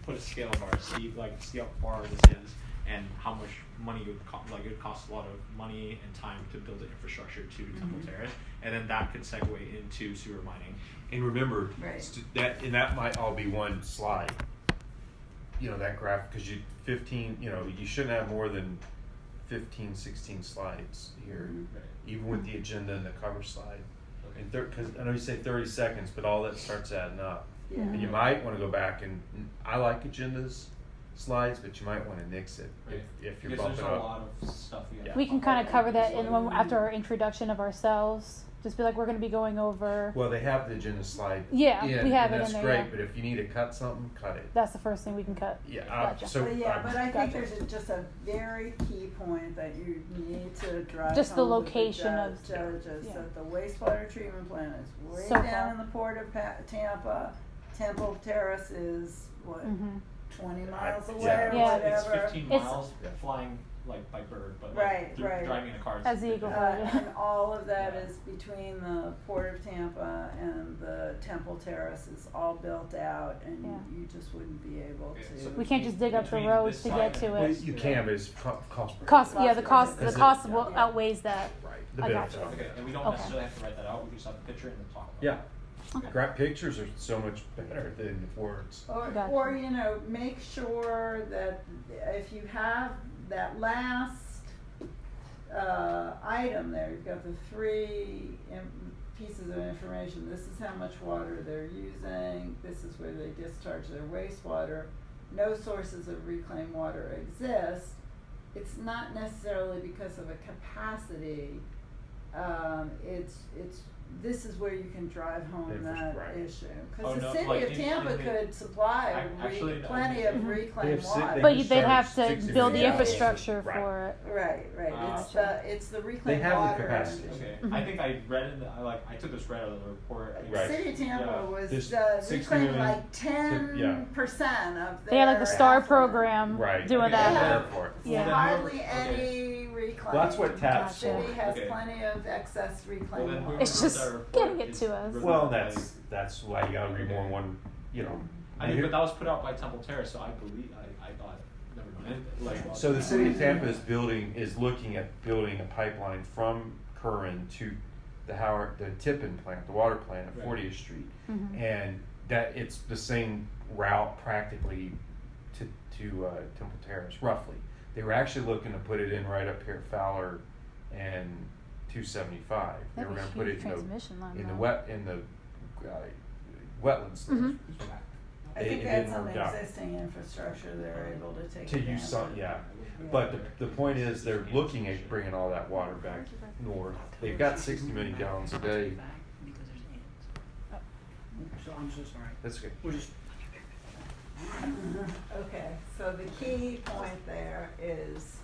put a scale bar, see how far this is, and how much money it would cost. Like it would cost a lot of money and time to build the infrastructure to Temple Terrace, and then that could segue into sewer mining. And remember, Right. that might all be one slide. You know, that graph, because you shouldn't have more than 15, 16 slides here, even with the agenda and the cover slide. And because I know you say 30 seconds, but all that starts adding up. Yeah. And you might want to go back and I like agendas slides, but you might want to nix it if you're Because bumping there's a up. lot of stuff we gotta We can talk kind of about. cover that after our introduction of ourselves. Just be like, we're going to be going over. Well, they have the agenda slide. Yeah, in, we have and it that's in there. great. Yeah. But if you need to cut something, cut it. That's the first thing we can cut. Yeah. Gotcha. But I think Gotcha. there's just a very key point that you need to drive Just the home with location of- judges, yeah. that the wastewater treatment plant is way So down far. in the port of Tampa. Temple Terrace is what, Mm-hmm. 20 miles away Yeah. or Yeah. It's whatever. 15 It's- miles flying like by bird, but Right, like right. driving in a car. is As the eagle different. flies. And all of that is between the Port of Tampa and the Temple Terrace is all built out, and Yeah. you just wouldn't be able Yeah, to. so We can't just dig up the Between roads this to side get and to Well, it. you can, but it's cost. Cost, yeah, the Cost, cost is it- will yeah. outweighs that. Right. The I benefit gotcha. of Okay, it. and we don't Okay. necessarily have to write that out. We can just have a picture and then talk about Yeah. it. Okay. Graph pictures are so much better than words. Gotcha. Or make sure that if you have that last item there, you've got the three pieces of information. This is how much water they're using. This is where they discharge their wastewater. No sources of reclaimed water exist. It's not necessarily because of a capacity. This is where you can drive home that Right. issue. Oh, Because the no, city like of Tampa could supply plenty of Mhm. reclaimed They have water. But just they'd charge have to 60 build the million. infrastructure Right. for it. Right. Gotcha. It's the reclaimed have the water. capacity. Okay, Mhm. I think I read in I took this right out of the report. The Right. city of Tampa Yeah. was There's 60 reclaimed million like 10% of their. They had like the STAR effluent. program Right. doing Okay. that. Yeah. Airport. Yeah. Hardly Okay. any reclaimed. Well, that's what TAP The city for. has Okay. plenty of excess Well, reclaimed then water. It's just whoever wrote that getting report it to is us. really Well, like- that's why you gotta read more than one. I mean, but that was put out by Temple Terrace, so I believe I thought. Never mind. So the city of Tampa is looking at building a pipeline from Curran to the Tippin plant, the water plant at Right. 40th Street, Mhm. and that it's the same route practically to Temple Terrace, roughly. They were actually looking to put it in right up here at Fowler and 275. They That'd were be going a to put it huge transmission line, in the though. wetlands. Mhm. I It think that's didn't some work out. existing infrastructure they're able to take To advantage use some, of. yeah. But the point is, they're looking at bringing all that water back north. They've got 60 million gallons a day. So I'm so sorry. That's good. We're just. Okay, so the key point there is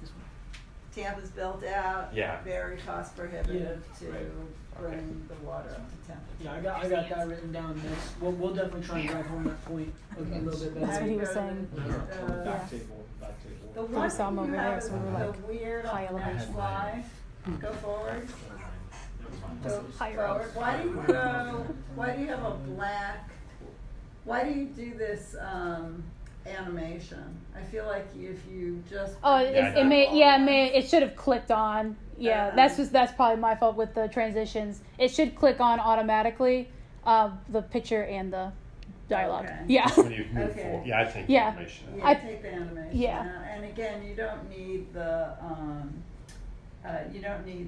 Tampa's built out. Yeah. Very cost prohibitive Yeah. to Right. bring the water up to Tampa. Yeah, I got that written down. This we'll definitely try and drive home that point a little bit That's better. what he was saying. Back Yeah. table. The We one saw him thing over you there, have so we were the like, weird high on the next elevation. slide. Go forward. Go Higher forward. up. Why do you have a black? Why do you do this animation? I feel like if you just. Oh, Yeah, it should have clicked on. Yeah, that's probably my fault with the transitions. It should click on automatically, the picture and the dialogue. Okay. Yeah. When you move Okay. forward. Yeah, I take Yeah. information out. Yeah, I- take the animation yeah. out. And again, you don't need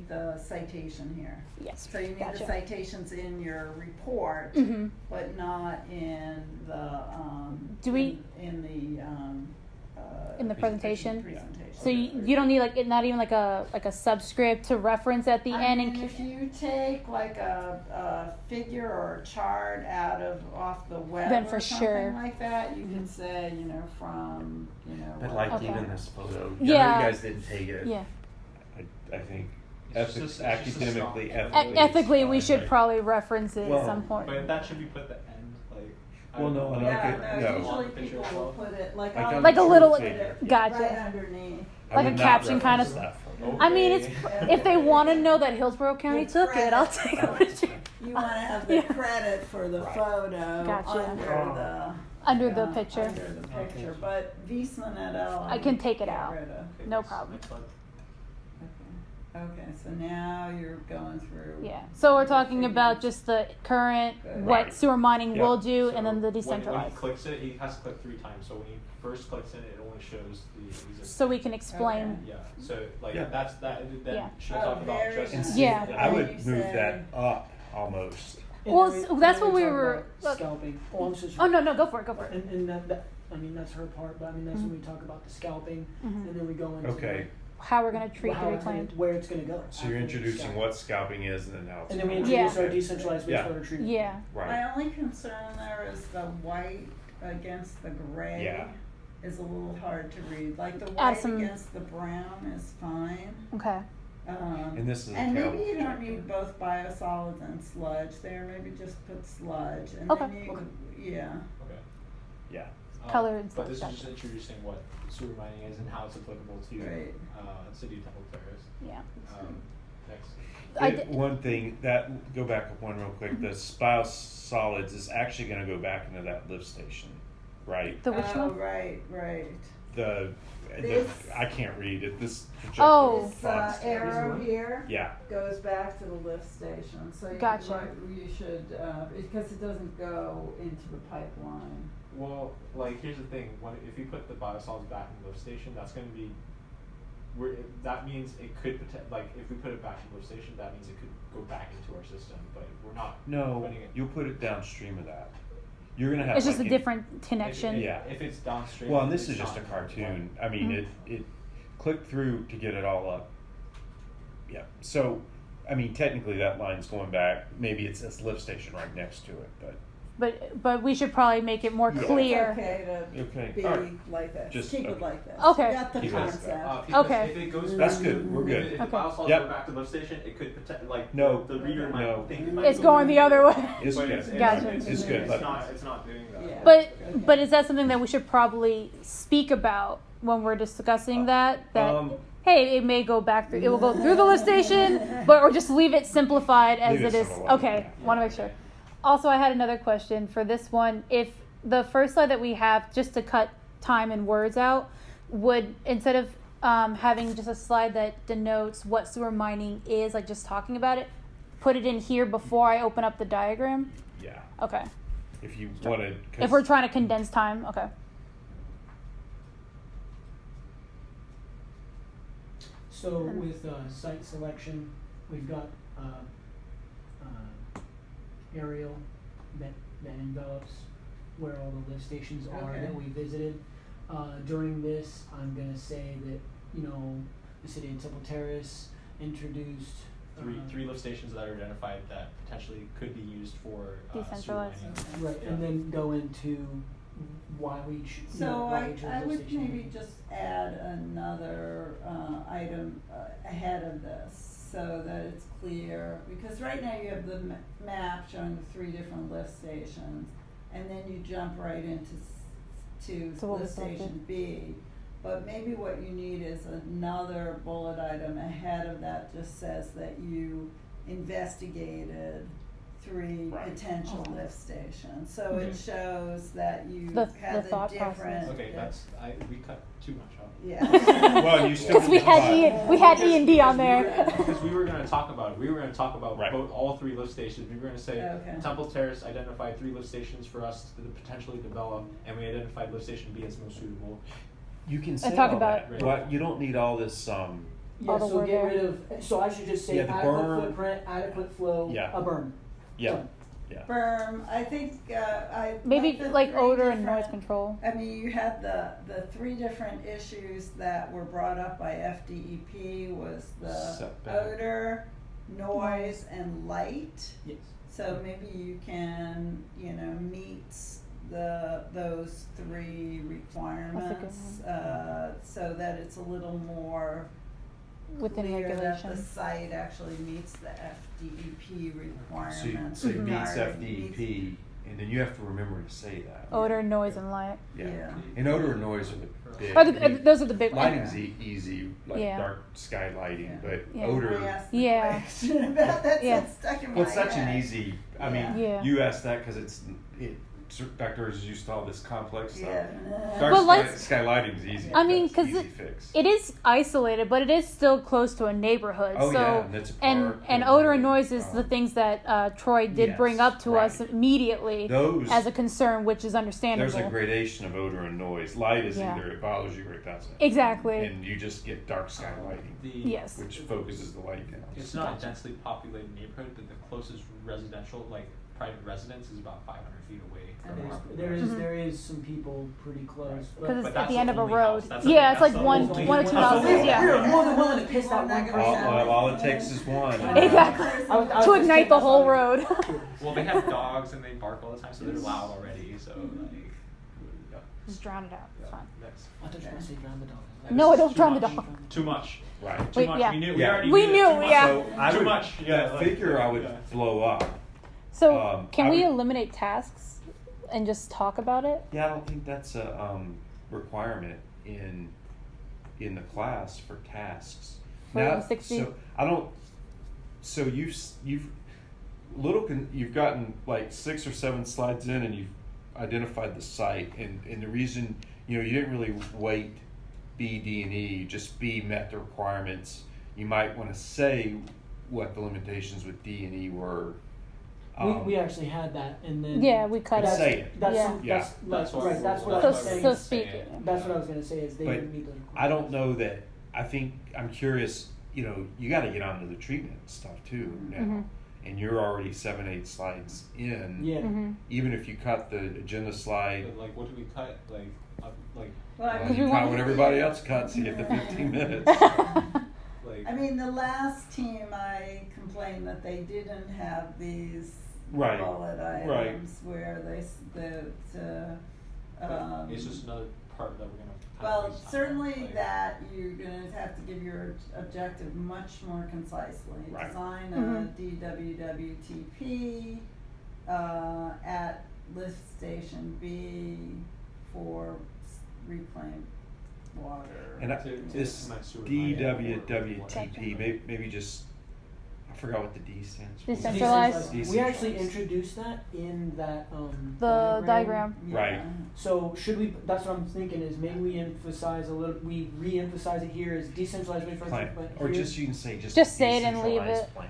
the citation here. Yes. So you need Gotcha. the citations in your report, Mhm. but not in the, Do we- in the, In the presentation? presentation. So you don't need not even like a subscript to reference at the I end. mean, if you take like a figure or a chart off the web Then or for something sure. like that, you Mhm. could say, from, But like Okay. even this photo, I know Yeah. you guys didn't take it. Yeah. I think It's just a academically, stock. Ethically, we it's should fine. probably reference it Well, at some point. But that should be put at the end, like. I Well, don't no, know, no, like, okay, Yeah, no. usually Picture people as will well. put it like Like on on Like the a little, truth figure. gotcha. right underneath. I like would a not caption kind reference of- that photo. I mean, it's Okay. if they want to know that Hillsborough County The took it, I'll credit. take a picture You want to have the Yeah. credit for the Right. photo Gotcha. under the under the picture. under the picture. picture, but Viessmann et al. I can would take it get out. rid of. Okay, No next- problem. next slide. Okay, so now you're going through. Yeah. So we're talking about just the current, Good. what Right. sewer mining Yeah. will do, So and then the when he decentralized. clicks it, he has to click 3 times. So when he first clicks it, it only shows the existing. So we can explain. Okay. Yeah. So like Yeah. that's that. Then Yeah. should I Oh, talk about very just nice. Yeah. I Then would you move say- that up almost. And Well, then so we- that's then what we talk were- about look- scalping. Oh, I'm so Oh sorry. no, go for it. Go for it. And that I mean that's her part, but I mean that's when we talk about the scalping, Mhm. and then we go into Okay, How we're gonna treat how the it's gonna- reclaimed. where it's going to go. so you're after it's introducing scalped. what scalping is and then how it's. And then we done. introduce Yeah. our decentralized Yeah. wastewater treatment. Yeah. Right. My only concern there is the white against the gray Yeah. is a little hard to read. Like the Add white some- against the brown is fine. Okay. And this is a And maybe terrible you don't check. need both biosolids and sludge there. Maybe just put sludge, and Okay. then you could, yeah. Okay. Yeah. Color and But this stuff. is just introducing what sewer mining is and how it's applicable to Right. City of Temple Terrace. Yeah. Next. One thing that go back one real quick. The biosolids is actually going to go back into that lift station, right? The which Oh, one? right. The This- I can't read it. This projector Oh. This fonts- arrow here Yeah. goes back to the lift station, so Gotcha. you should, because it doesn't go into the pipeline. Well, like here's the thing: if you put the biosolids back in the lift station, that's going to be. That means it could like if we put it back in the lift station, that means it could go back into our system. But we're not. No, putting it. you'll put it downstream of that. You're gonna have. It's just a like different connection. Yeah. If it's downstream. Well, and this it's is just a not- cartoon. I mean, Mhm. it clicked through to get it all up. Yeah. So, I mean, technically that line's going back. Maybe it's this lift station right next to it, but But we should probably make it more Yeah. clear. It's okay to Okay, be alright. like this. Just- Keep it okay. like this. Okay. You got the Keep it as concept. Because Okay. if it goes That's back- good. We're good. If the Okay. biosolids Yep. go back to the lift station, it could like No. the reader might No. think it might It's go going the other way. it's but good. Gotcha. It's good. It's not doing that. Yeah. But is that something that we should probably speak about when we're discussing that? That hey, it may go back through. It will go through the lift station, but or just leave it simplified as Leave it it is. simplified, Okay, yeah. want to make sure. Also, I had another question for this one. If the first slide that we have, just to cut time and words out, would instead of having just a slide that denotes what sewer mining is, like just talking about it, put it in here before I open up the diagram? Yeah. Okay. If you want to. If we're trying to condense time, okay. So with site selection, we've got aerial that envelops where all the lift stations are Okay. that we visited. During this, I'm gonna say that the city of Temple Terrace introduced Three lift stations that are identified that potentially could be used for sewer Decentralized. mining. right, and then go into why we should. So why each of I those would stations. maybe just add another item ahead of this so that it's clear, because right now you have the map showing the 3 different lift stations, and then you jump right into So what lift was selected? station B. But maybe what you need is another bullet item ahead of that, just says that you investigated 3 Right. potential Okay. lift stations. So it shows that you The had the thought different. process. Okay, we cut too much off. Yeah. Well, you still. Because we had E and D on there. Because we were going to talk about it. We were going to talk about Right. both all 3 lift stations. We were going to say Okay. Temple Terrace identified 3 lift stations for us to potentially develop, and we identified lift station B as most suitable. You can say talk all about that. it. What you don't need all this. Yeah, All the so word get there. rid of. So I should just say Yeah, the adequate berm. footprint, adequate flow, Yeah. a berm. Yeah. Done. Yeah. Berm, I think, I. Maybe the like 3 odor and different- noise control. I mean, you had the 3 different issues that were brought up by FDEP was the Setback. odor, noise, and light. Yes. So maybe you can, meet those 3 requirements, so that it's a little more Within clear that the regulation. site actually meets the FDEP So you requirements. say meets regarding- FDEP, and then you have to remember to say that. Odor, noise, and light. Yeah. And odor and noise are the big. Those are the big ones. Lighting's easy, like Yeah. dark sky lighting, Yeah. but Yeah. odor. I asked the Yeah. question about that, so Yeah. it's stuck in my Well, it's such an head. easy. I mean, Yeah. you asked that because it Dr. is used to all this complex stuff. Yeah. Dark But sky, let's- sky lighting's easy. I mean, That's because easy fix. it is isolated, but it is still close to a neighborhood. Oh, so yeah, and it's a and park and and odor and noise is everything. the things that Troy did Yes, bring up to us right. immediately Those as a concern, which is understandable. there's a gradation of odor and noise. Light is Yeah. either it bothers you or it doesn't. Exactly. And you just get dark sky lighting, Yes. which focuses the light down. It's not Gotcha. a densely populated neighborhood, but the closest residential, like private residence, is about 500 feet away from our Mhm. There is some people pretty close. Right. Because it's But at that's the the end of a only road. house. That's the Yeah, thing. it's like That's the one only or two house. houses. We're Yeah. more than willing to piss that one person off. All it takes is one. Exactly. I was To just ignite kidding, the that's whole funny. road. Well, they have dogs and they bark all the time, so they're loud already. So like, yeah. Just drown it out. It's fine. Next. I thought you were gonna say drown the dog. No, I don't Too drown the much. dog. Too much. Right. Too Wait, much. yeah. We knew. Yeah. We already We knew. knew, Too much. yeah. So I Too would, much. Yeah. that like, figure I would yeah. blow up. So can I we would- eliminate tasks and just talk about it? Yeah, I don't think that's a requirement in the class for tasks. For the 60? So I don't. So you've you've gotten like 6 or 7 slides in, and you've identified the site, and the reason you didn't really weight B, D, and E. Just B met the requirements. You might want to say what the limitations with D and E were. We actually had that, and then Yeah, we cut that's, it. Say it. That's Yeah. some- Yeah. that's what- right. That's what So, I was that's saying. so what- speaking. That's what I was gonna say is they But didn't meet those I don't requirements. know that. I think I'm curious. You got to get onto the treatment stuff too now, Mhm. and you're already 7-8 slides in. Yeah. Hmm. Even if you cut the agenda slide, But, like, what do we cut? Like, like, Well, I well, mean, you we cut want- what everybody else cuts. You get the 15 minutes. like. I mean, the last team, I complained that they didn't have these Right. bullet Right. items where they, It's just another part that we're gonna. well, waste time on, certainly like- that you're gonna have to give your objective much more concisely. Right. Design Mhm. a DWWTP, at lift station B for reclaimed water. And To this implement sewer DWWTP, maybe just I forgot what the D stands for. Decentralized. We actually introduced that in that The diagram. Right. Yeah. So should we? That's what I'm thinking is maybe we emphasize a little. We re-emphasize it here as decentralized waste Plan. management, but Or here- just you can say just say it and leave decentralized it. plan.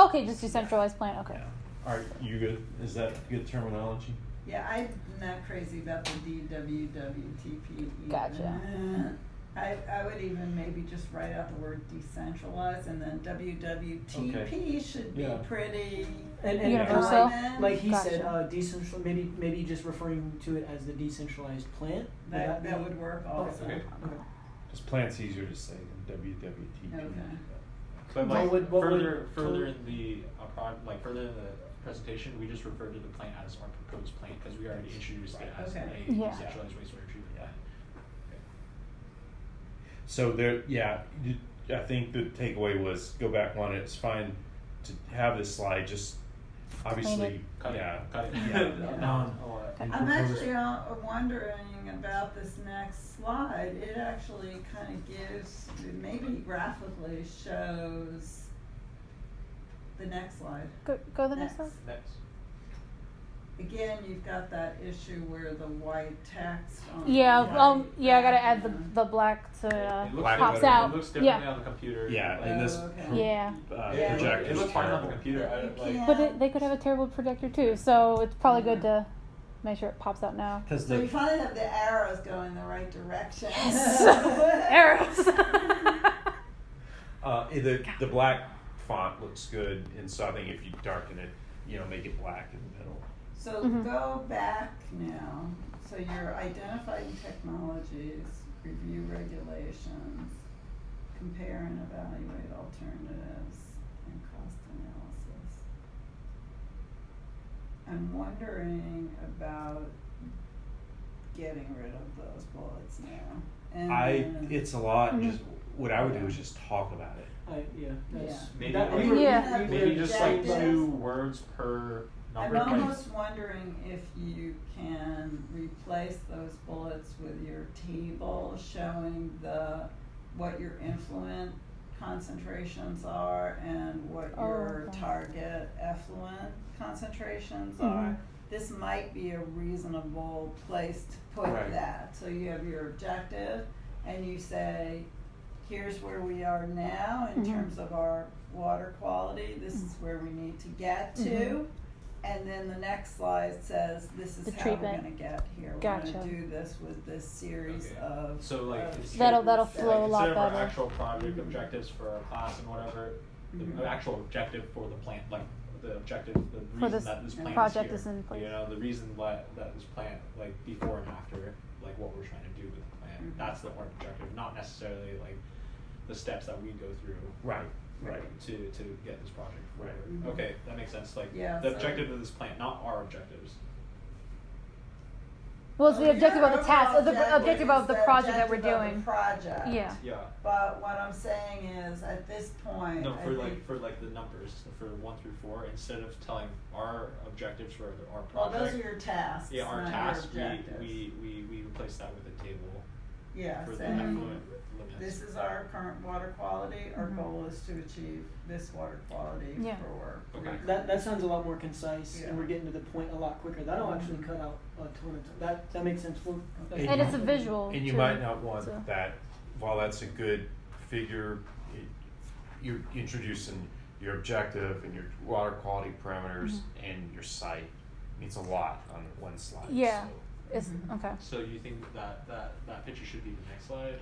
Okay, just decentralized plan. Okay. Yeah. Are you good? Is that good terminology? Yeah, I'm not crazy about the DWWTP either. Gotcha. I would even maybe just write out the word decentralized, and then WWTP should be Yeah. pretty and Universal? like he said, Gotcha. decentral. Maybe just referring to it as the decentralized plant. That be- would work also. Okay. Okay. Just plant's easier to say than WWTP. Okay. But What like would- what would- further in the further in the presentation, we just referred to the plant as our proposed plant because we already introduced it as Okay. a Yeah. decentralized wastewater treatment plant. So there, yeah, I think the takeaway was go back on it. It's fine to have this slide. Just obviously, Cut yeah, it. Cut it. yeah. I'm actually wondering about this next slide. It actually kind of gives, maybe graphically shows the next slide. Go to the next one. Next. Again, you've got that issue where the white text on Yeah. the Yeah. I gotta add background. the black to It looks Black pops better. out. It looks differently Yeah. on the computer. Yeah, like- and this Okay. Yeah. Yeah. projector It looks fine on the terrible. computer. I, But you like, can't- But they could have a terrible projector too, so it's probably good to make sure it pops out now. Because So you the finally have the arrows going the right direction. Arrows. the black font looks good, and so I think if you darken it, make it black in the middle. So Mhm. go back now. So you're identifying technologies, review regulations, compare and evaluate alternatives, and cost analysis. I'm wondering about getting rid of those bullets now. And It's a lot. Mhm. Just what I would do is just talk about it. That's Maybe that, like- we Yeah. maybe just like objectives. 2 words per I'm number. like- almost wondering if you can replace those bullets with your table showing what your influent concentrations are and what your Oh, okay. target effluent concentrations Mhm. are. this might be a reasonable place to put Right. that. So you have your objective, and you say, here's where we are now in Mhm. terms of our water quality, this is where we need to get to. Mhm. And then the next slide says, this is The how we're treatment. gonna get here. We're Gotcha. gonna do this with this series Okay. of. So, like, of it's- That'll steps. flow a lot instead of better. our actual project objectives for our class and whatever, Mhm. the actual objective for the plant, like the objective, the For reason this that this plant project is is here. in place. You know, the reason that this plant, like before and after, like what we're trying to do with the plant. Mhm. That's the art objective, not necessarily like the steps that we go through. Right, right. To get this project forward. Right. Mhm. Okay, that makes sense. Like Yeah, the so- objective of this plant, not our objectives. Well, it's the Well, objective your of the task, overall the objective of the is project that we're objective of doing. the project. Yeah. Yeah. But what I'm saying is, at this point, No, I for think, the numbers, for 1 through 4, instead of telling our objectives for our well, project. those are your tasks, Yeah, our not tasks, your objectives. we replace that with a table Yeah, for the saying, effluent limits. this is our current water quality, our Mhm. goal is to achieve this water quality Yeah. for. Okay. That sounds a lot more concise, Yeah. and we're getting to the point a lot quicker. That'll actually cut out a ton of time. That makes sense. And it's a visual. And you too, might not want so. that, while that's a good figure, you're introducing your objective and your water quality parameters and your site. It's a lot on one slide. Yeah. so. It's Mhm. okay. So you think that picture should be the next slide,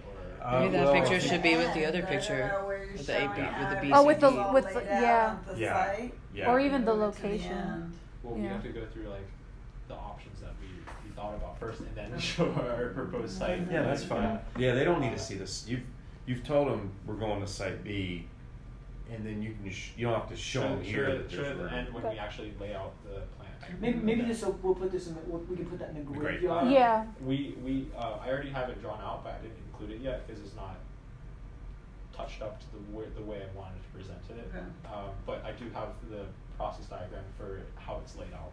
or? Maybe that well, picture I should think- be with the And other I picture, don't know where you're with the showing AB how with the everything's Oh, with the- all with laid the- out yeah. on the Yeah. site. Yeah. Or even the Move it to location. end. Well, we Yeah. have to go through like the options that we thought about first, and then show our proposed site. Yeah, that's fine. Yeah, they don't need to see this. You've told them we're going to site B, and then you can you don't have to show them here that Show there's at the room. end when Okay. we actually lay out the plan. Maybe this we'll put this in. We can put that in the Great. graveyard. Yeah. I already have it drawn out, but I didn't include it yet because it's not touched up to the way I wanted to present it. Okay. But I do have the process diagram for how it's laid out.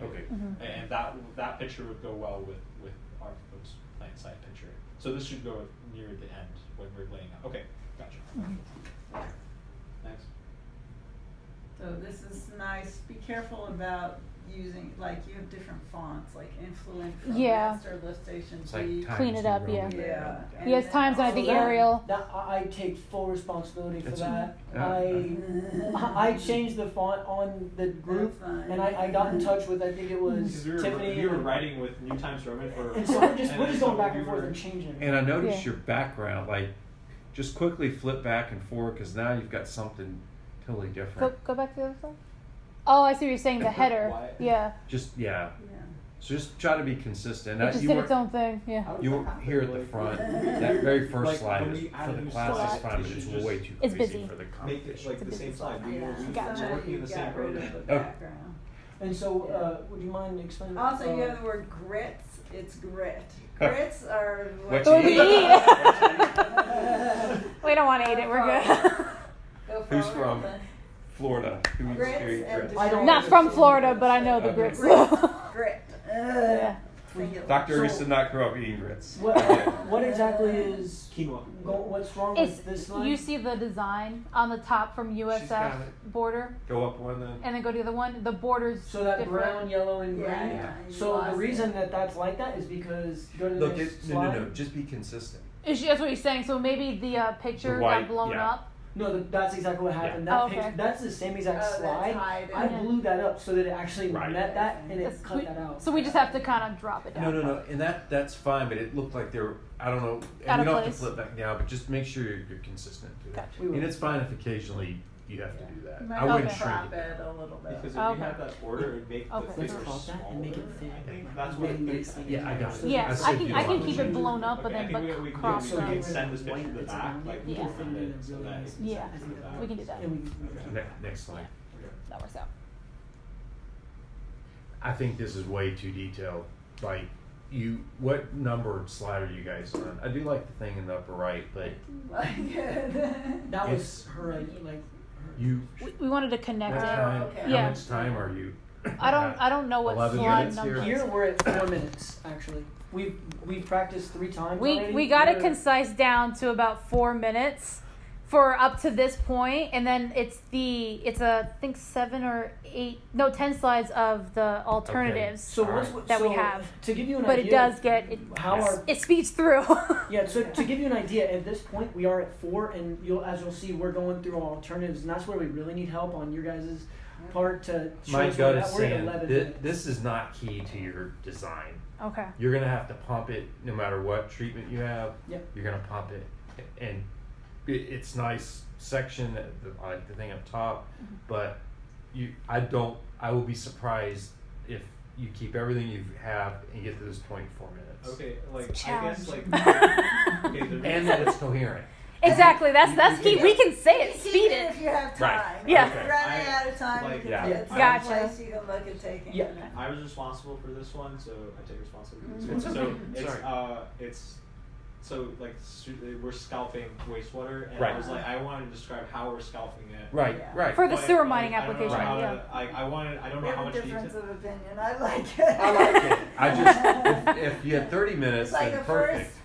right? Okay. Mhm. And that picture would go well with our proposed plant site picture. So this should go near the end when we're laying out. Okay, gotcha. Mhm. Next. So this is nice, be careful about using, like, you have different fonts, like influent from Yeah. master lift station It's like B. Times Clean it New up, Roman. yeah. Yeah. and Yes, then times I also- think Arial. I take full responsibility for It's- that. yeah. I changed the font on the group, That's fine. and I got in touch with, I think it was Because Tiffany. we were and- writing with New Times Roman for. And so we're just and going so back we and forth were- and changing. And I noticed Yeah. your background, like, just quickly flip back and forth because now you've got something totally different. Go back to the other side. Oh, I see what you're saying. The header. Why? Yeah. Just yeah. Yeah. So just try to be consistent. It just you did were its own thing. Yeah. How does you that were happen? here at the Like- front. That very first Like, slide when is we add for a the new class slide, is fine, it but should it's just way too It's crazy busy. for the Make it competition. like the busy same slide. We Yeah. were Gotcha. we're working in the same Got rid of program. the Oh. background. And so, would you mind explaining? Also, you have the word grits, it's grit. Grits are What What you we eat. eat. We don't want to eat it. We're good. Go Who's forward from with it. Florida? Who eats Grits grits? and I don't- Not from Florida, but I know the Okay. grits. Grit. Yeah. Singular. Dr. Uri So- did not grow up eating grits. What exactly is? Quinoa. What's wrong It's with this slide? you see the design on the top from USF got it. border, Go up one then. and then go to the other one. The borders. So that different. brown, yellow, and green. Yeah, yeah, you So lost the reason it. that that's like that is because go to the Look, next no, slide. no. Just be consistent. That's what he's saying. So maybe the picture The white, got blown yeah. up. No, that's exactly what happened. Yeah. That Oh, okay. picture, that's the same exact Oh, that's slide. hiding. I blew that up so that it actually Right. met that and it That's- cut that out. So we just have to kind of drop it down. No, and that's fine. But it looked like they were. I don't know. And Out we of don't have to place. flip back now, but just make sure you're consistent. To that. Gotcha. We will. And it's fine if occasionally you have to do that. You might I wouldn't have to shrink crop it. it a little bit. Because if Okay. you have that order, it would make Okay. the Let's figure crop that and make it smaller. thick. I think that's what it makes. Yeah, I got it. Yeah, I I saved can you I a can lot. keep it blown up, but Okay, I then think but we can crop do So we get can rid send of this picture to the white back, that's like around it. Yeah. We'll fill it in so really that nice. it's- Yeah, I think that- we can do that. And we Next slide. That works out. I think this is way too detailed. Like, what number slide are you guys on? I do like the thing in the upper right, but Like it. That was It's- her like her. you. We wanted to connect What Oh, it. time? okay. How Yeah. much time are you? I don't know what 11 slide minutes number. here? Here we're at 4 minutes actually. We've practiced 3 times. We already. we got it We're- concise down to about 4 minutes for up to this point, and then it's I think 10 slides of the alternatives. So Alright. That we so have. to give you an But idea, it does get it speeds through. Yeah, so to give you an idea, at this point we are at 4, and as you'll see, we're going through alternatives, and that's where we really need help on your guys' part to show My us where gut we're is at. We're at saying 11 this, minutes. this is not key to your design. Okay. You're gonna have to pump it no matter what treatment you have. Yep. You're gonna pump it, and it's nice section. I like the thing up top, but I will be surprised if you keep everything you have and get to this point in 4 minutes. Okay, like It's a I guess challenge. like okay, the And that it's coherent. Exactly. That's key. We can say it. Speed Even it. if you have Right. time. Yeah. If you're Okay. running out of time, like, you can yeah. get Gotcha. someplace you can look at taking. Yeah. a minute. I was responsible for this one, so I take responsibility. It's So okay. it's Sorry. it's so like we're scalping wastewater, and Right. I was like I wanted to describe how we're scalping it. Right, Yeah. right. For the But, sewer like, mining I don't know application, how yeah. to- I don't We know how have much a difference detail. of opinion. I like it. I like it. I just if you had 30 minutes, It's like then the perfect. first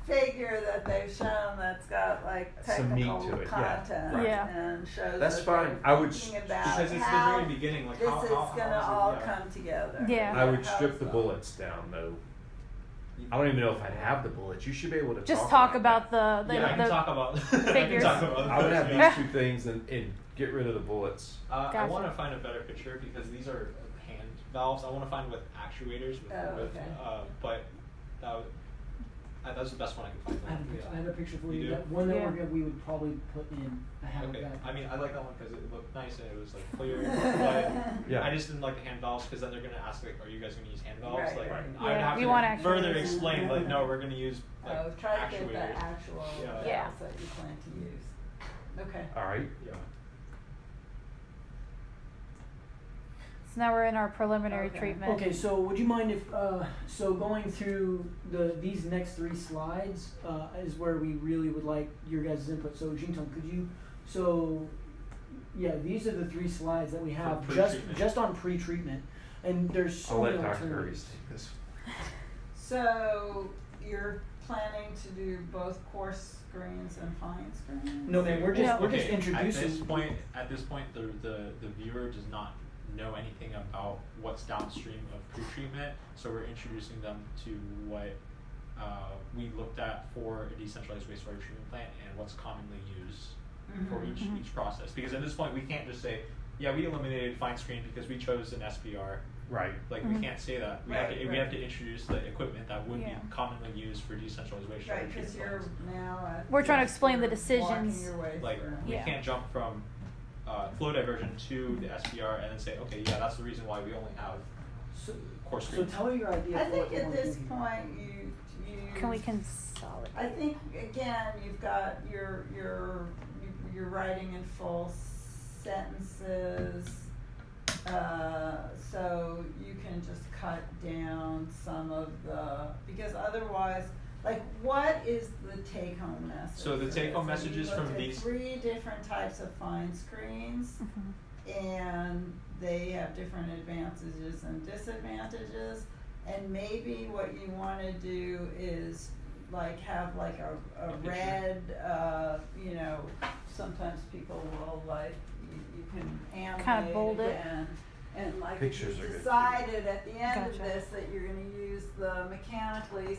figure that they've shown that's got like Some meat technical to it, yeah. content Right. Yeah. and shows That's that fine. they're I would thinking about Because it's how the very beginning, like this how is how gonna is it- all yeah. come together. Yeah. I would How strip it's the all- bullets down though. I don't even know if I'd have the bullets. You should be able to Just talk about that. the Yeah, I can talk about figures. I can talk about I would have those, these two things and get rid of the bullets. I Gotcha. want to find a better picture because these are hand valves. I want to find with actuators with, Oh, with okay. but that's the best one I can I have a find. picture, I have a picture for You you. do? That one that Yeah. we would probably put in. I have Okay, that. I mean I like that one because it looked nice and it was like clear. But Yeah. I just didn't like the hand valves because then they're gonna ask like, are you guys gonna use hand valves? Right, Like right. I would Yeah, have we to want further actuators. explain like no, we're gonna use like Oh, try to get the actuators. actual Yeah. Yeah. valves that you plan to use. Okay. All right. Yeah. So now we're in our preliminary Okay. treatment. Okay, so would you mind if so going through these next 3 slides is where we really would like your guys' input. So Jintong, could you these are the 3 slides that we have For just pre-treatment. on pre-treatment, and there's so I'll let many Dr. Hurries alternatives. take this. So you're planning to do both coarse screens and fine screens? No, man, we're just No. we're just Okay, introducing. At this point, the viewer does not know anything about what's downstream of pre-treatment, so we're introducing them to what we looked at for a decentralized wastewater treatment plant and what's commonly used for Mhm. each process. Because at this point, we can't just say, yeah, we eliminated fine screen because we chose an SPR. Right. Like Mhm. we can't say that. We Right, we right. have to introduce the equipment that would Yeah. be commonly used for decentralized wastewater Right, treatment because you're plants. now at. We're trying to just explain the you're decisions. walking your way Like through. we Yeah. can't jump from flow diversion to the SPR and then say, okay, yeah, that's the reason why we only have So, course so screens. tell me your idea. I for think what you at wanna this do here. point, you. Can we consolidate? I think again, you've got you're writing in full sentences, so you can just cut down some of because otherwise, like, what is the take-home message? So the for take-home this? So messages you from looked at these- 3 different types of fine screens. Mhm. And they have different advantages and disadvantages, and maybe what you wanna do is like have like a picture. red, sometimes people will like, you can animate bold it. again. And like if Pictures you are good. decided at the end of Gotcha. this that you're gonna use the mechanically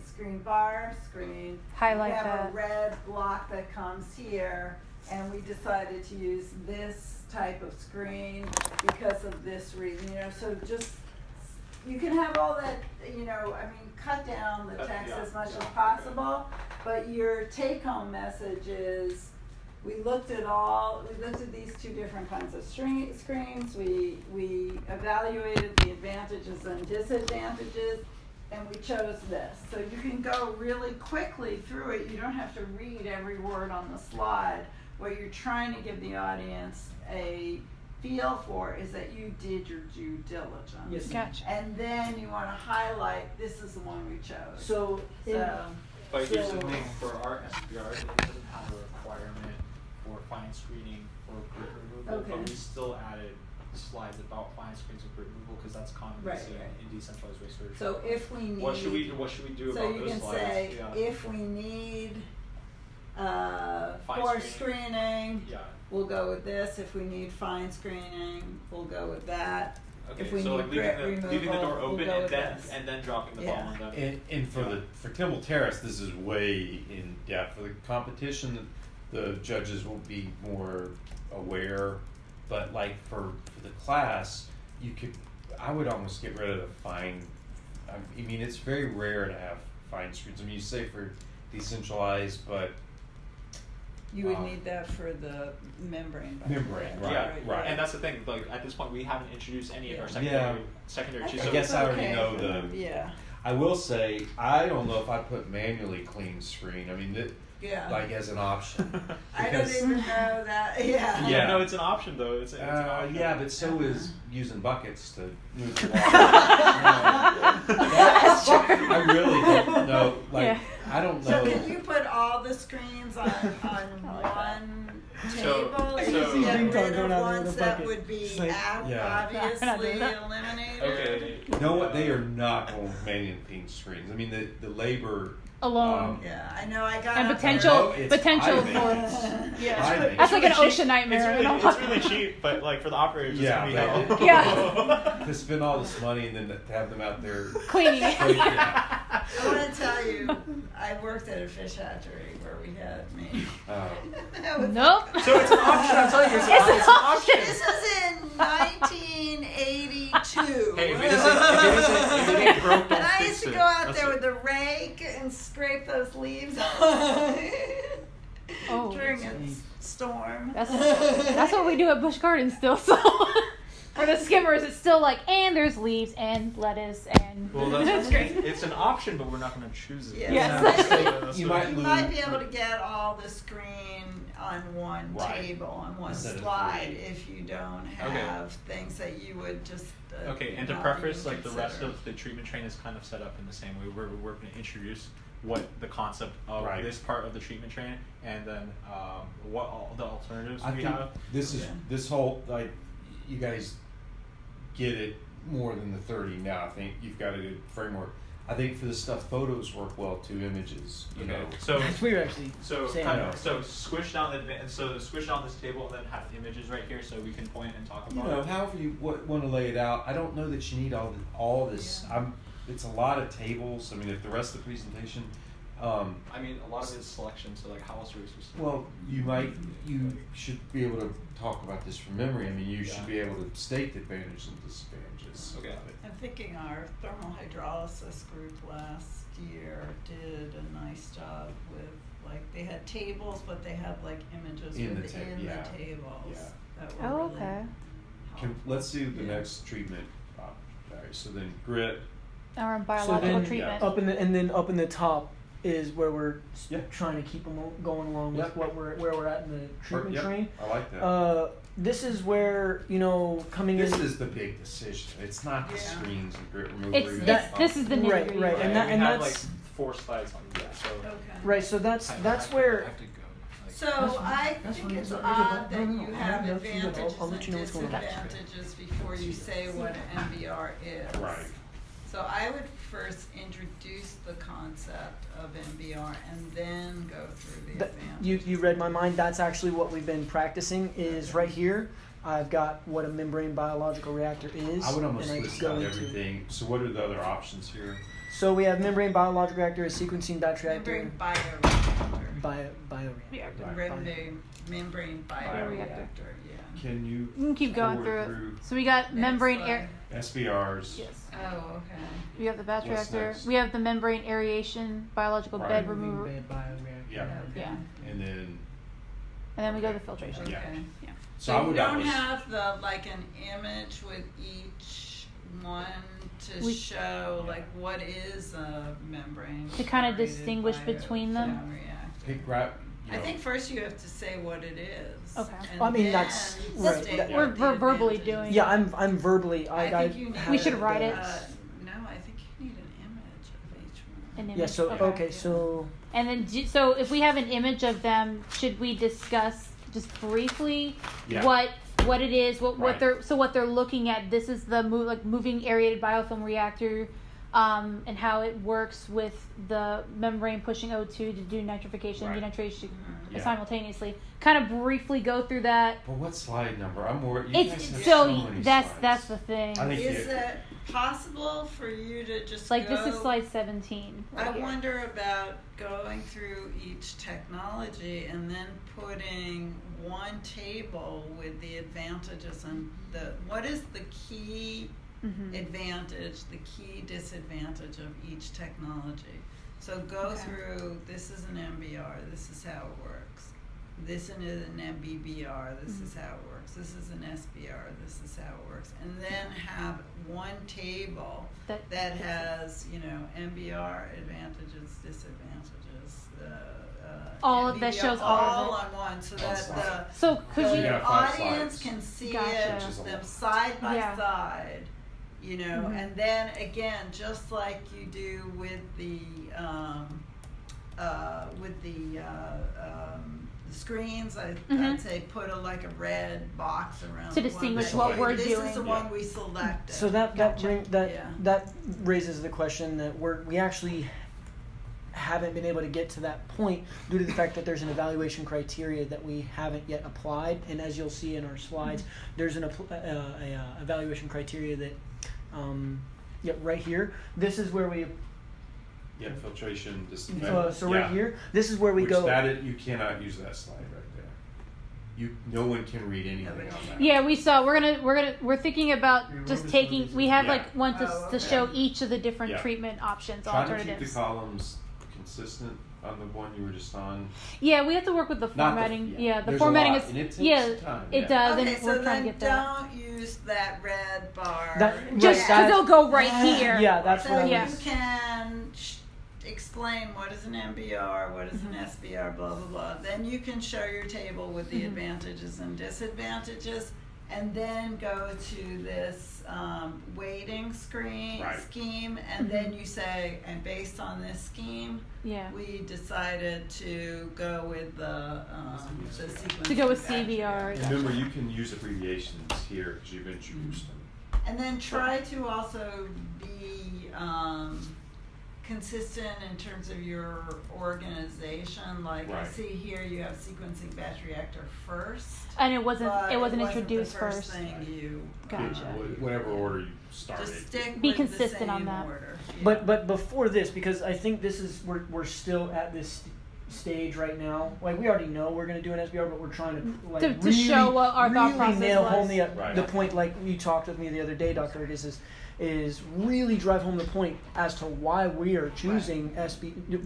screen bar screen, Highlight we have that. a red block that comes here, and we decided to use this type of screen because of this reason, so just, you can have all that, cut down the text Yeah, as much yeah, as okay. possible, but your take-home message is, we looked at these 2 different kinds of screens, we evaluated the advantages and disadvantages, and we chose this. So you can go really quickly through it, you don't have to read every word on the slide. What you're trying to give the audience a feel for is that you did your due diligence. Yes. Gotcha. And then you wanna highlight, this is the one we chose. So, But here's the So- thing, for our SPRs, it doesn't have a requirement for fine screening or grit removal, Okay. but we still added slides about fine screens and grit removal because that's commonly Right, seen right. in decentralized wastewater. So treatment. if we need. What should we do So about you those can slides? say, Yeah. if we need Fine for screening. screening, Yeah. we'll go with this. If we need fine screening, we'll go with that. Okay, If we so need like grit leaving the door removal, open we'll go and with then this. dropping the Yeah. ball on them. And for Kimball Terrace, this is way in depth. For the competition, the judges will be more aware. But like for the class, I would almost get rid of the fine. I mean, it's very rare to have fine screens. I mean, you say for decentralized, but You would need that for the membrane. Membrane, right, Yeah, right. And that's the thing. Like at this point, we haven't introduced any of our Yeah. secondary I cheese. think I guess it's I already okay know for the- them, yeah. I will say I don't know if I put manually clean screen. I mean, Yeah. like as an option. I don't Because- even know that. Yeah. Yeah. No, it's an option though. It's an option. Yeah, but so is using buckets to move the water. That's true. I really don't know. Like, Yeah. I don't know. So can you put all the screens on one So- table and so- get rid Going of out there ones with a that bucket. would be It's like- Yeah. obviously We're not doing that. eliminated? Okay. You know what? They are not going with manually clean screens. I mean, the labor. Alone. Yeah, I know. I got And up potential it's potential high for maintenance. yeah. High That's maintenance. like an ocean nightmare. It's and really, I'm it's like- really cheap, but like for the operators, Yeah, it's gonna be but hell. Yeah. To spend all this money and then to have them out there. Cleaning it. Oh, yeah. I want to tell you, I worked at a fish hatchery where we had me. That was- Nope. So it's an option. I'm telling you, it's It's an an option. This was in 1982. Hey, if it ain't broke, don't And I fix used to it. go out That's there it. with the rake and scrape those leaves Oh. during a storm. That's what we do at Busch Gardens still. So for the skimmers, it's still like, and there's leaves and lettuce and. Well, that's great. It's an option, but we're not going to choose it. Yes. Yes. You might You lose. might be able to get all the screen on one Right. table, on one Instead of slide, three. if you don't have things that you would just. Okay, and to not preface, even like the rest consider. of the treatment train is kind of set up in the same way. We're going to introduce what the concept of Right. this part of the treatment train, and then what all the alternatives I we think have. this is Yeah. this whole like you guys get it more than the 30 now. I think you've got a good framework. I think for this stuff, photos work well too. Images, you know. So We were actually so saying kind that. of, so squish down squish down this table and then have images right here so we can point and talk You about know, it. however you want to lay it out. I don't know that you need all this. Yeah. It's a lot of tables. I mean, if the rest of the presentation. I mean, a lot of it's selection, so like how else are we supposed to? Well, you should be able to talk about this from memory. I mean, you should be able to state the advantages and disadvantages. Okay. of it. I'm thinking our thermal hydrolysis group last year did a nice job with, like, they had tables, but they had like images In the within yeah. the tables. Yeah. That were Oh, really okay. Let's do the Yeah. next treatment. All right. So then grit. Or so biological then treatment. up in the and then up in the top is where we're Yeah. trying to keep them going along with Yep. where we're at in the treatment Yep, train. I like that. This is where coming This in. is the big decision. It's not the Yeah. screens and grit removal. It's or even that- this is the nitty Right, gritty. right, and that- we and have that's- like 4 slides on that. So Okay. Right, so that's where So That's fine. I That's think fine. it's It's okay, odd but that no, no, you no, have I have nothing to do. advantages I'll let and you know what's going on. disadvantages before you say what MBR is. Right. So I would first introduce the concept of MBR and then go through the That- advantages. you read my mind. That's actually what we've been practicing. Is right here. I've got what a membrane biological reactor is. I would almost and I list go out into- everything. So what are the other options here? So we have membrane biological reactor, a sequencing batch reactor, Membrane bioreactor. bioreactor. Membrane Bioreactor. bioreactor, yeah. Can you? You can keep going forward through it. through So we got Next membrane slide. air. SBRs. Yes. Oh, okay. We have the batch What's reactor. next? We have the membrane aeration, biological Right. bed Membrane remover, bioreactor. Yeah. Yeah. And then and then we go to filtration. Yeah. Okay. Yeah. so So I you would don't almost have the, like, an image with each one to We- show, like, what is a membrane? To kinda separated distinguish between them? bioreactor. pick right. I think first you have to say what it is. Okay. and I mean, then that's- That's state right. what We're the verbally advantages doing Yeah, are. I'm verbally. I think you need. We should write it. No, I think you need an image of each one. An Yeah. image. So Okay. so And then, so if we have an image of them, should we discuss just briefly Yeah. what it is, what Right. they're looking at? This is the moving aerated biofilm reactor. and how it works with the membrane pushing O2 to do nitrification and Right. denaturation Yeah. simultaneously. Kind of briefly go through that. But what slide number? I'm more. You guys It's have so many that's slides. the thing. I think Is you- it possible for you to just Like go? this is slide 17. I right here. wonder about going through each technology and then putting one table with the advantages and what is the key Mhm. advantage, the key disadvantage of each technology. So go Okay. through, this is an MBR, this is how it works. This is an MBBR, this is how it works. This is an SBR, this is how it works. And then have one table that has, MBR advantages, disadvantages, All of that MBBR, shows all of on one, so On that slides. So could the you you? got 5 audience slides. can see Gotcha. it, Which is a them lot. side by Yeah. side, Mhm. and then again, just like you do with the screens, Mhm. I'd say put a red box around To the one distinguish that what you- we're this doing. is the Yeah. one we selected. So that Gotcha. that raises the question that we actually haven't been able to get to that point due to the fact that there's an evaluation criteria that we haven't yet applied, and as you'll see in our slides, there's an evaluation criteria that right here. This is where we Yeah, filtration, so disinfect. right here. This is where we Which go. you cannot use that slide right there. No one can read anything on that. Yeah, we saw. We're thinking about Yeah, just we're taking. just- We have Yeah. like one to Oh, to okay. show each of the different Yeah. treatment options, Try to keep the alternatives. columns consistent on the one you were just on. Yeah, we have to work with the formatting. Yeah, the There's formatting a lot, is. and it takes Yeah, time. it yeah. does, Okay, and so we're trying then to get that. don't use that red bar. Just Right, because they'll go right here. Yeah, that's So what I Yeah. was. you can explain what is an MBR, what is an SBR, blah, blah, blah. Then you can show your table with the Mhm. advantages and disadvantages, and then go to this weighting Right. scheme, and then you say, and based on this scheme, Yeah. we decided to go with the sequence. To go with CBR. And remember, you can use abbreviations here because you've introduced them. And then try to also be consistent in terms of your organization. Like I Right. see here, you have sequencing batch reactor first. And it wasn't. but It wasn't introduced the first first. thing you Gotcha. Whatever order you started. just stick Be with consistent the on same that. order. Yeah. But before this, because I think this is we're still at this stage right now. Like we already know we're gonna do an SBR, but we're trying to like To show what our thought really process nail was. home Right. the point. Like you talked with me the other day, Dr. Ardis, is really drive home the point as to why we are choosing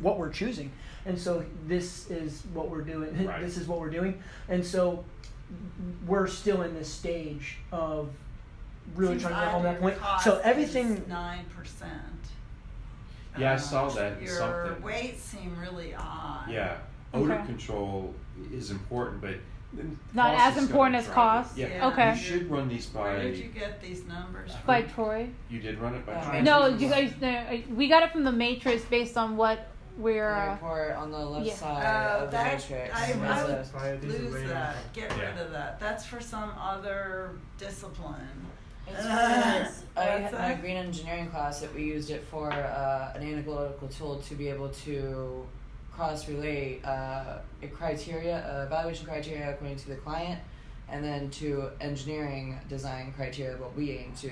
what we're choosing. And so this is what we're doing. Right. This is what we're doing. And so we're still in this stage of really Seems trying to nail odd home that your point. cost So is everything 9%. Yeah, I saw that in Your something. weights seem really odd. Yeah, odor Okay. control is important, but then Not cost as is gonna important as drive it. cost? Yeah. Yeah. Okay. You should run these by. Where did you get these numbers from? By Troy. You did run it by. No, Troy? No, you guys. No, we got it from the Matrix based on what we're. The report on the left yeah. side Oh, of the that, matrix. I was would a- lose that. Get Yeah. rid of that. That's for some other discipline. It's for What's my that? green engineering class that we used it for an analytical tool to be able to cross-relate a evaluation criteria according to the client, and then to engineering design criteria, what we aim to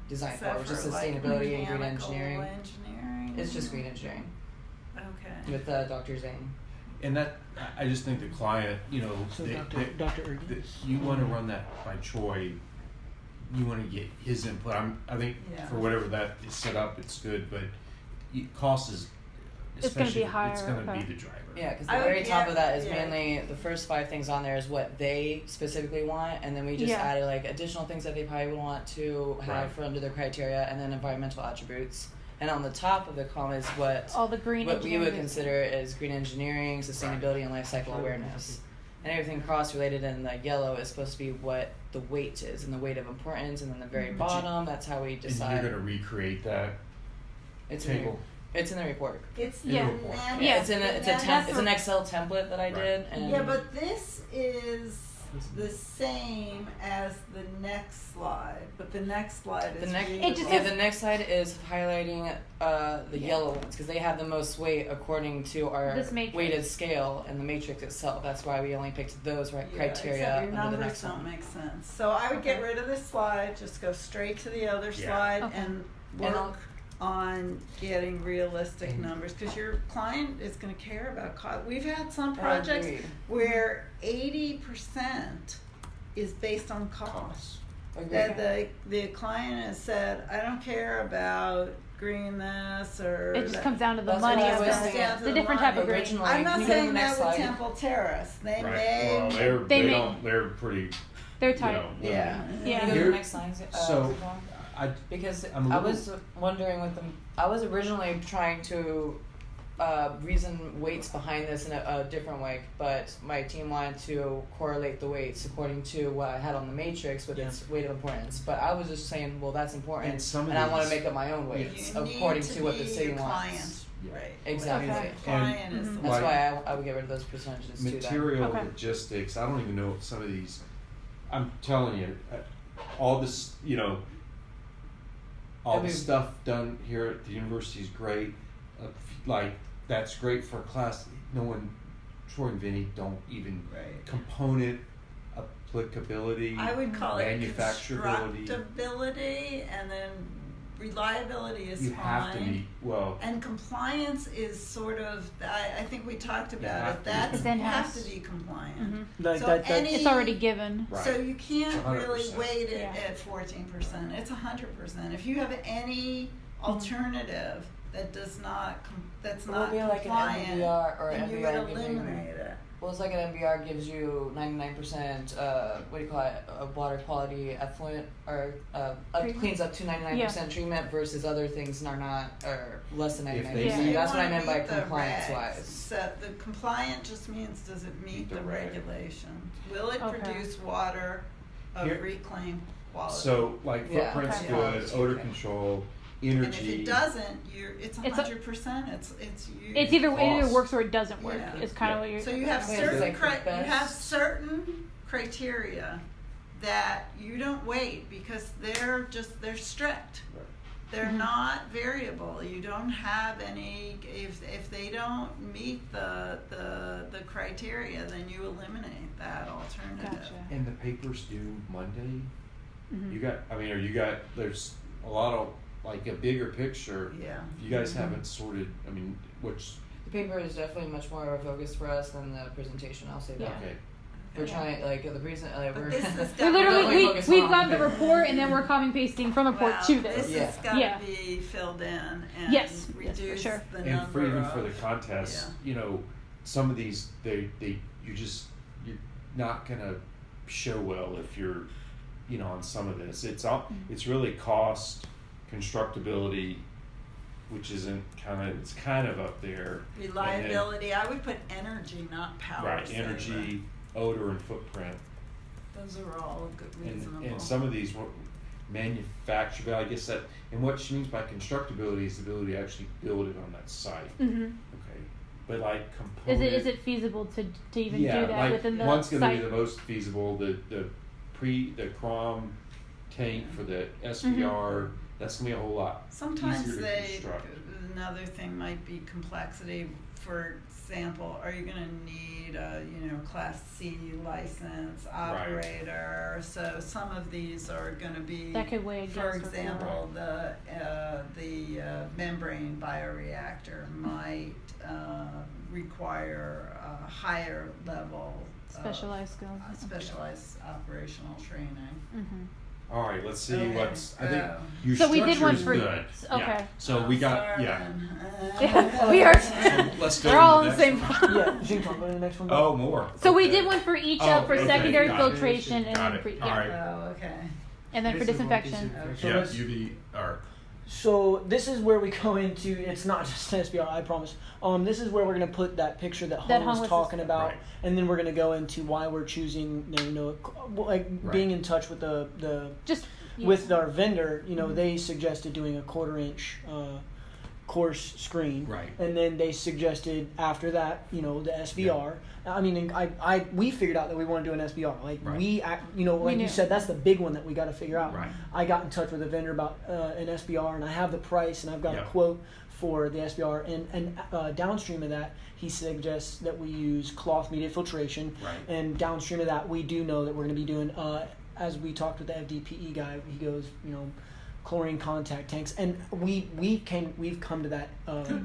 design Is for, that which is for, like, sustainability and green mechanical engineering. engineering? It's just green engineering Okay. with Dr. Zane. And that I just think the client, So they- Dr. Ardis. you want to run that by Troy. You want to get his input. I think Yeah. for whatever that is set up, it's good, but cost is. It's gonna be especially- higher, It's going to okay. be the driver. Yeah, because I the would- very top yeah, of that is yeah. mainly the first 5 things on there is what they specifically want, and then we just Yeah. added like additional things that they probably would want to have Right. for under their criteria, and then environmental attributes. And on the top of the column is what all the green. what we would engineering. consider as green engineering, sustainability, and life cycle awareness. And everything cross-related in the yellow is supposed to be what the weight is, and the weight of importance, and then the very But you- bottom, that's how we And decide. you're going to recreate that It's in the, table. it's in the report. It's Yeah. the net- Yeah. It's in the it's a net- it's an Excel template that I Right. did, and Yeah, but this is the same as the next slide, but the next slide is The next, really It just yeah, says- the next slide is highlighting the Yeah. yellow ones because they have the most weight according to our This matrix. weighted scale and the matrix itself. That's why we only picked those Yeah, criteria except your under the numbers next don't one. make sense. So I would get Okay. rid of this slide, just go straight to the other Yeah. slide Okay. and And I'll- work on getting realistic And- numbers, because your client is gonna care about cost. We've had some I projects agree. where 80% is based on cost. Agreed. That the client has said, I don't care about green this or It just that. comes down to the That's money what I It was comes thinking. down to It's a the different type of money. green. Originally, I'm not can you go to saying the that next with slide? Temple Terrace. They Right. may. Well, They may- don't. They're pretty. They're You tight. know, Yeah. Can Yeah. you go to Here- the next slide? so- Yvonne? I Because I'm a I little- was wondering with them. I was originally trying to reason weights behind this in a different way, but my team wanted to correlate the weights according to what I had on the matrix with its weight of importance. But I was just saying, well, that's important, And some of I want to these- make up my own weights You according need to what the be city your wants. client's rate. Exactly. Whatever the client is the Mhm. That's Like- why I would get rid of those percentages too. Then. material Okay. logistics. I don't even know what some of these. I'm telling you, all this, all I the mean- stuff done here at the university is great. Like that's great for a class. No one, Troy and Vinny don't even Right. component applicability. I would call it manufacturability. constructability, and then reliability is You fine. have to meet well. And compliance is sort of, I think we talked about have it, to. that's, It's you have in-house. to be compliant. Mhm. Like So that, any- It's already given. Right. So you can't really 100%. weight it Yeah. at 14%, it's 100%. If you have any alternative that does not, that's It not would be like an compliant, MBR or then you MBR would giving- eliminate it. Well, it's like an MBR gives you 99%. What do you call it? Water quality effluent or Treatment. cleans up to 99% treatment versus other things are not or less than If 99%. they- You That's what I wanna meant by meet the compliance regs. wise. So the compliant just means, does it meet Meet the the reg. regulation? Will it Okay. produce water of Here- reclaimed quality? So like Yeah. footprint's Okay. good, odor control, And energy. if it doesn't, it's It's a- 100%, it's you. It's either it either Cost. works or it doesn't work. Yeah. Is kind of Yeah. what you're. So you have Wait, certain it's like the you have best- certain criteria that you don't weight because they're strict. Right. They're Mhm. not variable. You don't have any, if they don't meet the criteria, then you eliminate that alternative. Gotcha. And the papers due Monday. Mhm. You got. I mean, or you got. There's a lot of like a bigger picture. Yeah. You guys haven't sorted. I mean, which The paper is definitely much more of a focus for us than the presentation. I'll say that. Yeah. okay. We're Yeah. trying like the present. But We're this has We got Definitely literally focus we've on- got the report and then we're copying pasting from the report Well, to this. Yeah. has got to Yeah. be filled in and Yes, yes, for reduce sure. the And number for even of. for the contest, some of these you're not gonna show well if you're, on some of this. It's all it's really cost, constructability, which isn't it's kind of up there. And then- Reliability, I would put energy, not power. right, saver. energy, odor, and footprint. Those are all good, reasonable. And some of these manufacturable, I guess that, and what she means by constructability is the ability to actually build it on that site. hmm Okay, but like Is component. it even to even yeah, do that like within the one's going to be site? the most feasible. The Crom tank for the SPR. That's going to be a whole lot Sometimes easier to construct. another thing might be complexity. For example, are you going to need a Class C license operator? So some of these are going to be. That could weigh against. For or example, the membrane bioreactor might require a higher level of specialized skills. specialized operational training. Mm-hmm. All right, let's see Okay, what's. I think go. your So we did structure one is for- good. okay. Yeah. So we got We are. So let's go We're to all the on the next same. one. yeah, Xington, go to the next one. Oh, more. So we Okay. did one for each Oh, up for okay, secondary got it. filtration and Got then it. for All right. Oh, okay. and then for This is one disinfection. So Yeah, let's- UV or So this is where we go into. It's not just SBR, I promise. This is where we're gonna put that picture that That Hung Hung was was talking about, Right. and then we're gonna go into why we're choosing. Like Right. being in touch with the Just with our vendor. They suggested doing a 1/4 inch course screen, Right. and then they suggested after that, the SBR. I mean, we figured out that we want to do an SBR. Like Right. like knew. you said, that's the big one that we got to figure out. Right. I got in touch with a vendor about an SBR, and I have the price, and I've got a Yep. quote for the SBR. And downstream of that, he suggests that we use cloth media filtration. Right. And downstream of that, we do know that we're going to be doing, as we talked with the FDPE guy, he goes, chlorine contact tanks, and we've come to that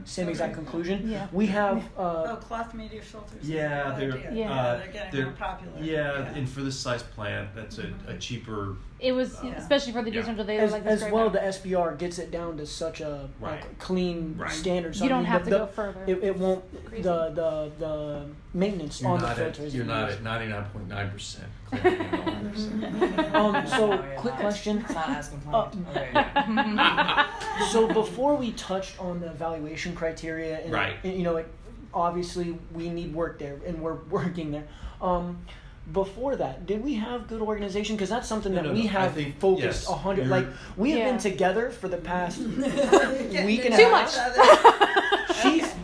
same exact conclusion. Yeah. We have Cloth media filters. Yeah, they're they're Yeah. they're getting they're- more popular. yeah, and for this size plant, that's a cheaper. It was, Yeah. especially for the Yeah. reasons they were like this as great well. now. The SBR gets it down to such a Right. clean Right. standard. So You I don't mean, have to the- go further. It won't Crazy. the maintenance on the filter. You're not at 99.9% clean. So No, you're quick not. question. It's not as compliant. So before we touched on the evaluation criteria, and, Right. obviously we need work there, and we're working there. Before that, did we have good organization? Because that's something that No, we I have think, focused yes, 100. you're- Like we have Yeah. been together for the past week and a Too half. much.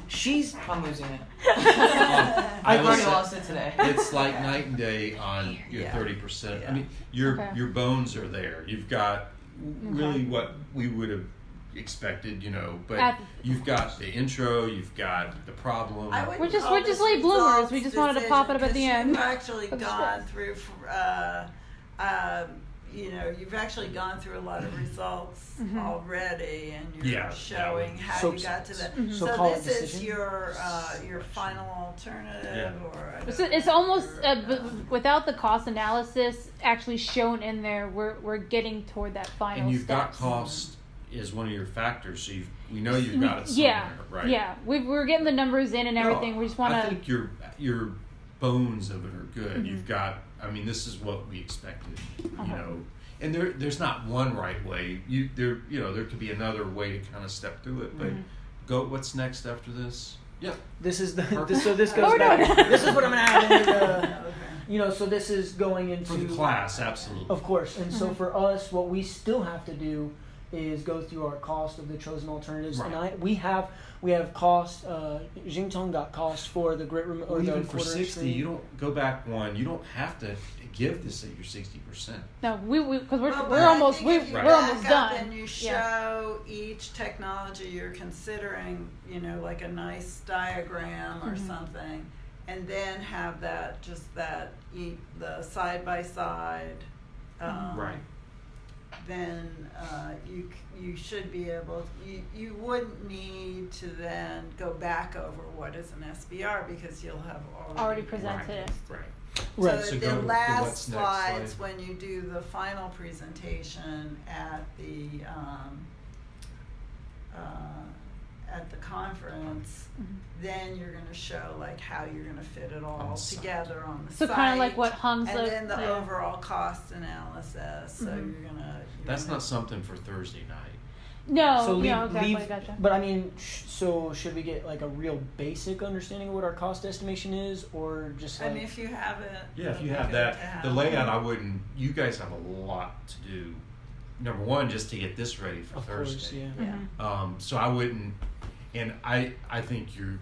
She's. I'm losing it. I I've will already say- lost it today. It's like night and day on your Yeah. 30%. Yeah. I mean, your Okay. your bones are there. You've got really what we would have expected, but At- you've got the intro, you've got the problem. We're just late bloomers. We just wanted to pop it up at the end. You've actually Of the gone script. through, you've actually gone through a lot of results Mm-hmm. already, and you're Yeah. showing how So- you got to that. so So, call it this is decision? your final alternative, Yeah. or I It's, don't it's know, almost or, without the cost analysis actually shown in there. We're getting toward that final. and you've got steps. cost is one of your factors, so we know you've got it somewhere, Yeah, right? yeah. We're getting the numbers in and No, everything. We just want I to. think your bones of it are good. Mm-hmm. You've got. I mean, this is what we expected. Uh-huh. And there's not one right way. There could be another way to kind of step through it. But go. What's next after this? Yeah. This is the. Perfect. So this Oh, goes we're back. doing it. This is what I'm gonna add into the. Okay. So this is going into. For the class, absolutely. Of course, and so for us, what we still have to do is go through our cost of the chosen alternatives, and Right. we have cost. Jingtong got cost for the grit or Or the even for quarter 60, screen. you don't go back one. You don't have to give this at your 60%. No, we because we're Well, but we're I almost think if you we're back almost up done. And you show Yeah. each technology you're considering, like a nice diagram or something, and then have that the side by side. Right. Then you should be able. You wouldn't need to then go back over what is an SBR because you'll have Already presented it. Right. Right. So So the go to the last what's next slides, slide. when you do the final presentation at the conference, then you're going to show like how you're going to fit it On all the site. together on the So site. kind of like what Hung's and then the yeah. overall cost analysis. So you're gonna. That's not something for Thursday night. No, So leave, no, exactly. leave Gotcha. but I mean, so should we get like a real basic understanding of what our cost estimation is, or just I like mean, if you have it. Yeah, if you it'll have be good that, to have the it. layout, I wouldn't. You guys have a lot to do. Number one, just to get this ready for of Thursday. course, yeah. Yeah. So I wouldn't, and I think you're.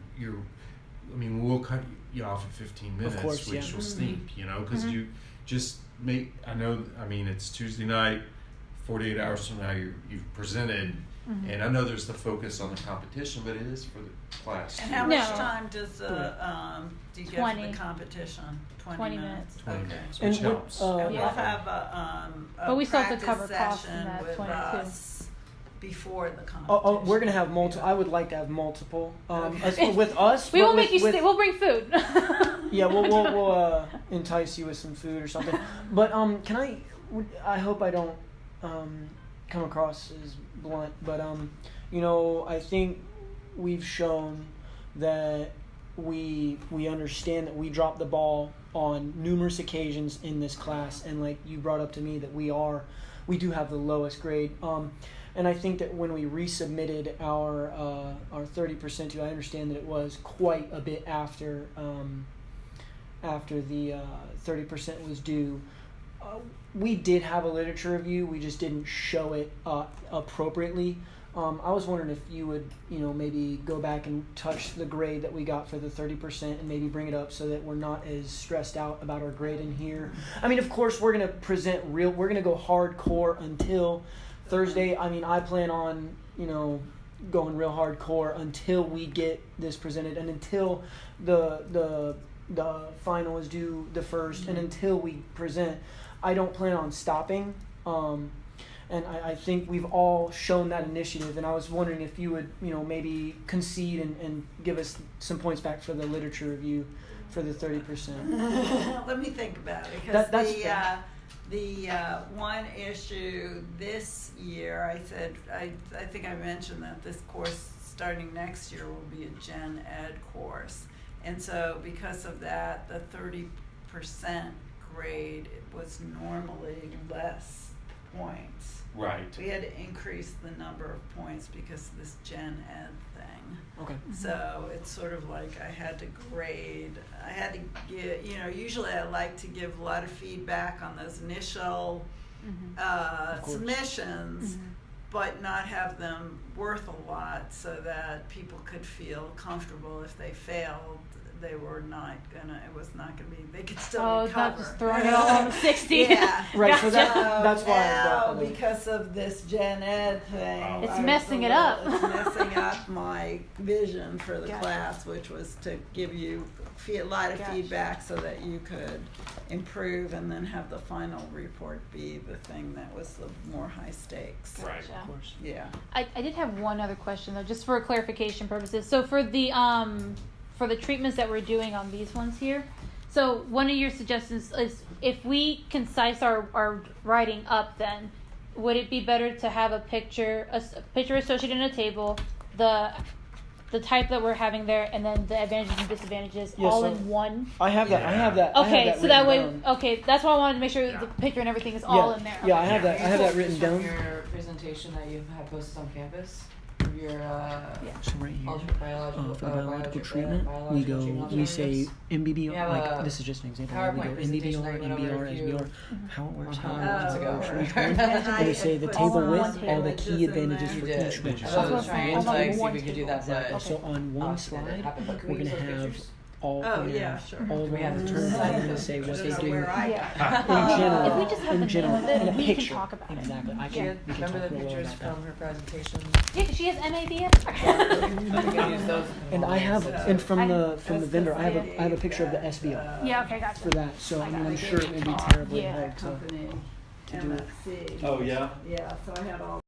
I mean, we'll cut you off at 15 minutes, course, which yeah. will stink, because you just make. I know. I mean, it's Tuesday night. 48 hours from now, you've presented, and I know there's the focus on the competition, but it is for the class. And too. how No. much time does do you get for 20. the competition? 20 minutes. 20 Okay. minutes, And which what, helps. And Yeah. we'll have a But we still have to practice cover costs in session that with 22. us before the competition. Oh, we're gonna have multiple. I would like to have multiple. Okay. With us, We but will with, make you with, stay. We'll bring food. Yeah, we'll entice you with some food or something. But I hope I don't come across as blunt. But I think we've shown that we understand that we dropped the ball on numerous occasions in this class, and like you brought up to me that we do have the lowest grade. And I think that when we resubmitted our 30% to, I understand that it was quite a bit after the 30% was due. We did have a literature review. We just didn't show it appropriately. I was wondering if you would, maybe go back and touch the grade that we got for the 30% and maybe bring it up so that we're not as stressed out about our grade in here. I mean, of course, we're going to we're going to go hardcore until Thursday. I mean, I plan on, going real hardcore until we get this presented and until the final is due the 1st and until we present. I don't plan on stopping. And I think we've all shown that initiative, and I was wondering if you would, maybe concede and give us some points back for the literature review for the 30%. Let me think about it, because That's the one issue this year, I said, I think I mentioned that this course starting next year will be a gen ed course, and so because of that, the 30% grade was normally less points. Right. We had to increase the number of points because of this gen ed thing. Okay. So it's sort of like I had to give, usually I like to give a lot of feedback on those initial submissions, but not have them worth a lot so that people could feel comfortable if they failed. They were not gonna. It was not gonna be. They could still recover. not just throwing it all on the 60. Yeah, Right. So Gotcha. that's why. now, because of this gen ed thing, It's I was messing it up. It's messing up my vision for the Gotcha. class, which was to give you a lot of Gotcha. feedback so that you could improve, and then have the final report be the thing that was the more high stakes. Right. Gotcha. Of course. Yeah. I did have one other question though, just for clarification purposes. So for the treatments that we're doing on these ones here, so one of your suggestions is if we concise our writing up, then would it be better to have a picture associated in a table, the type that we're having there, and then the advantages and disadvantages Yes, all so in one? I have that. I have that. I have Okay, that so that way, written down. okay, that's why I wanted to make sure the picture and everything is all in there. Yeah, I have that. I have that written From down. your presentation that you have posted on campus, your So right here. biological, For biological treatment, biological we go. treatment We say alternatives. MBBR. You have Like a this is just an example. PowerPoint We go presentation NBBR, that you went over NBR, a few- SBR. How it works. How it months works. ago. how it works for each one. And And we say the put table all with the all the images key in advantages there. for You did. each one. Did you? I was That's trying what to I'm like on see if one we could do that, Exactly. but So on one obviously that didn't slide, happen. But can we're we use gonna those have pictures? all. Oh, we're gonna yeah, have sure. all Do we the have the terms. two We're gonna sides? say I what don't they know do. where I Yeah. got In it. general. If we just have in the general, name of it, and a we can picture. talk about it. Exactly. I Yeah. can. We can Remember talk the real well pictures about that. from her presentation? Yeah, 'cause she has MABS. We can use those. And I have, and from the vendor, I have a picture of the SBR Yeah, okay, gotcha. for that. So I mean, I'm sure it would be terribly Yeah. hard to. Company, to do it. MFC. Oh, yeah? Yeah, so I had all